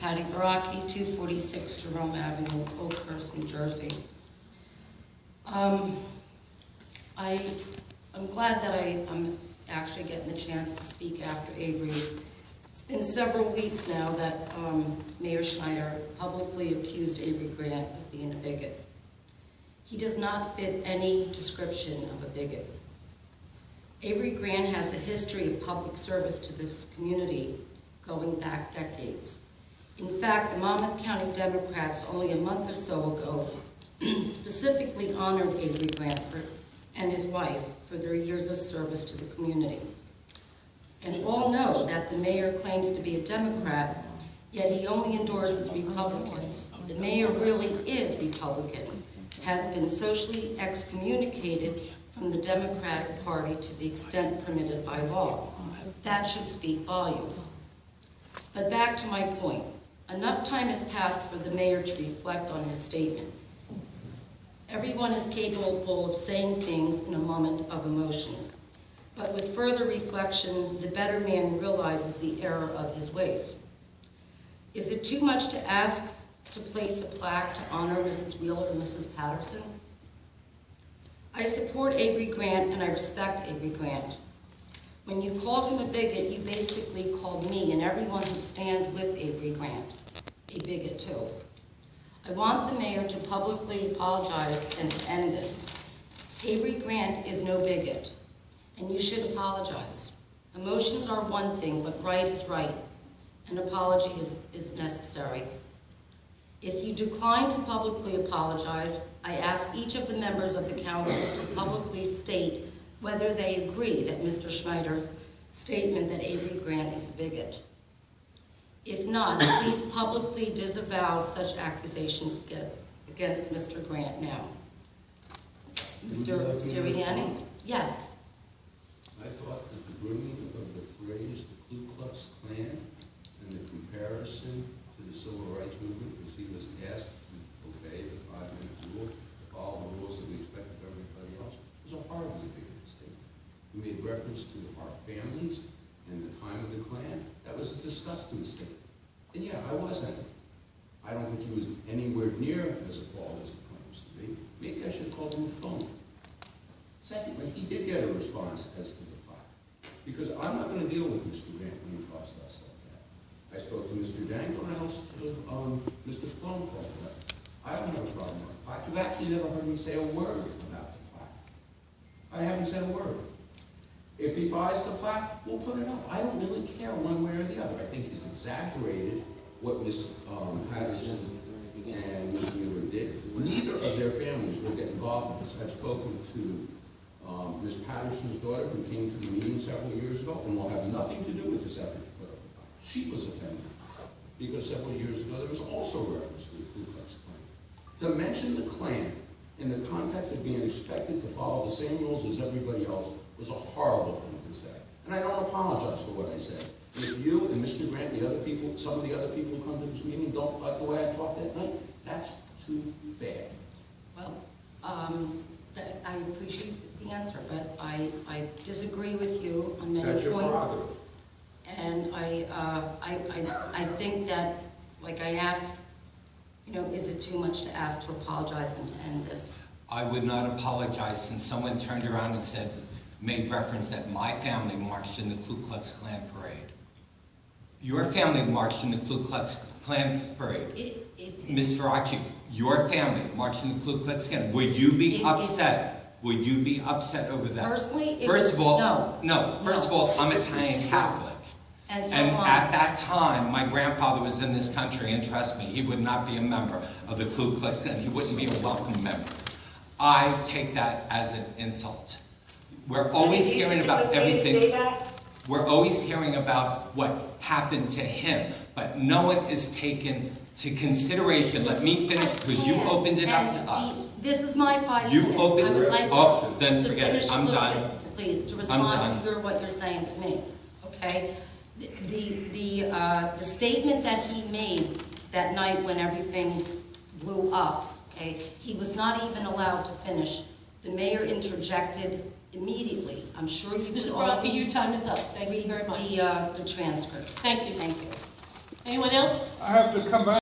Patty Verrochi, 246 Jerome Avenue, Oakhurst, New Jersey. I'm glad that I'm actually getting the chance to speak after Avery. It's been several weeks now that Mayor Schneider publicly accused Avery Grant of being a bigot. He does not fit any description of a bigot. Avery Grant has a history of public service to this community going back decades. In fact, the Monmouth County Democrats only a month or so ago specifically honored Avery Grant and his wife for their years of service to the community. And all know that the mayor claims to be a Democrat, yet he only endorses Republicans. The mayor really is Republican, has been socially excommunicated from the Democratic Party to the extent permitted by law. That should speak volumes. But back to my point. Enough time has passed for the mayor to reflect on his statement. Everyone is capable of saying things in a moment of emotion. But with further reflection, the better man realizes the error of his ways. Is it too much to ask to place a plaque to honor Mrs. Wheeler and Mrs. Patterson? I support Avery Grant and I respect Avery Grant. When you called him a bigot, you basically called me and everyone who stands with Avery Grant a bigot too. I want the mayor to publicly apologize and to end this. Avery Grant is no bigot, and you should apologize. Emotions are one thing, but right is right. An apology is necessary. If you decline to publicly apologize, I ask each of the members of the council to publicly state whether they agree that Mr. Schneider's statement that Avery Grant is a bigot. If not, please publicly disavow such accusations against Mr. Grant now. Mr. Sirianni? Yes. I thought that the bringing of the phrase the Ku Klux Klan and the comparison to the Civil Rights Movement, because he was asked to obey the 5-minute rule, to follow the rules that we expect of everybody else, was a horribly bigoted statement. He made reference to our families and the time of the Klan. That was a disgusting statement. And yeah, I wasn't. I don't think he was anywhere near as appalled as he claims to be. Maybe I should call him a phone. Secondly, he did get a response as to the plaque. Because I'm not going to deal with Mr. Grant when he talks about stuff like that. I spoke to Mr. Dangle and I also Mr. Plum called that. I don't have a problem with the plaque. You've actually never heard me say a word about the plaque. I haven't said a word. If he buys the plaque, we'll put it up. I don't really care one way or the other. I think he's exaggerated what Ms. Patterson and Ms. Wheeler did. Neither of their families will get involved in this. I've spoken to Ms. Patterson's daughter, who came to the meeting several years ago, and will have nothing to do with this effort to put up a plaque. She was offended because several years ago there was also reference to the Ku Klux Klan. To mention the Klan in the context of being expected to follow the same rules as everybody else was a horrible thing to say. And I don't apologize for what I said. And if you and Mr. Grant, the other people, some of the other people who come to this meeting don't like the way I talked that night, that's too bad. Well, I appreciate the answer, but I disagree with you on many That's your points. prerogative. And I think that, like I asked, is it too much to ask to apologize and to end this? I would not apologize since someone turned around and made reference that my family marched in the Ku Klux Klan parade. Your family marched in the Ku Klux Klan parade. Ms. Verrochi, your family marched in the Ku Klux Klan. Would you be upset? Would you be upset over that? Personally, first of all, no. First of all, I'm Italian Catholic. And at that time, my grandfather was in this country, and trust me, he would not be a member of the Ku Klux Klan. He wouldn't be a welcome member. I take that as an insult. We're always hearing about everything. We're always hearing about what happened to him, but no one is taken to consideration. Let me finish, because you opened it up to us. This is my 5 minutes. You opened I would like then to forget finish it. I'm done. Bit, please, to respond to what you're saying to me. Okay? The statement that he made that night when everything blew up, okay, he was not even allowed to finish. The mayor interjected immediately. I'm sure you Mr. Verrochi, your time is up. Thank you very much. The transcripts. Thank you. Thank you. Anyone else? I have to come back.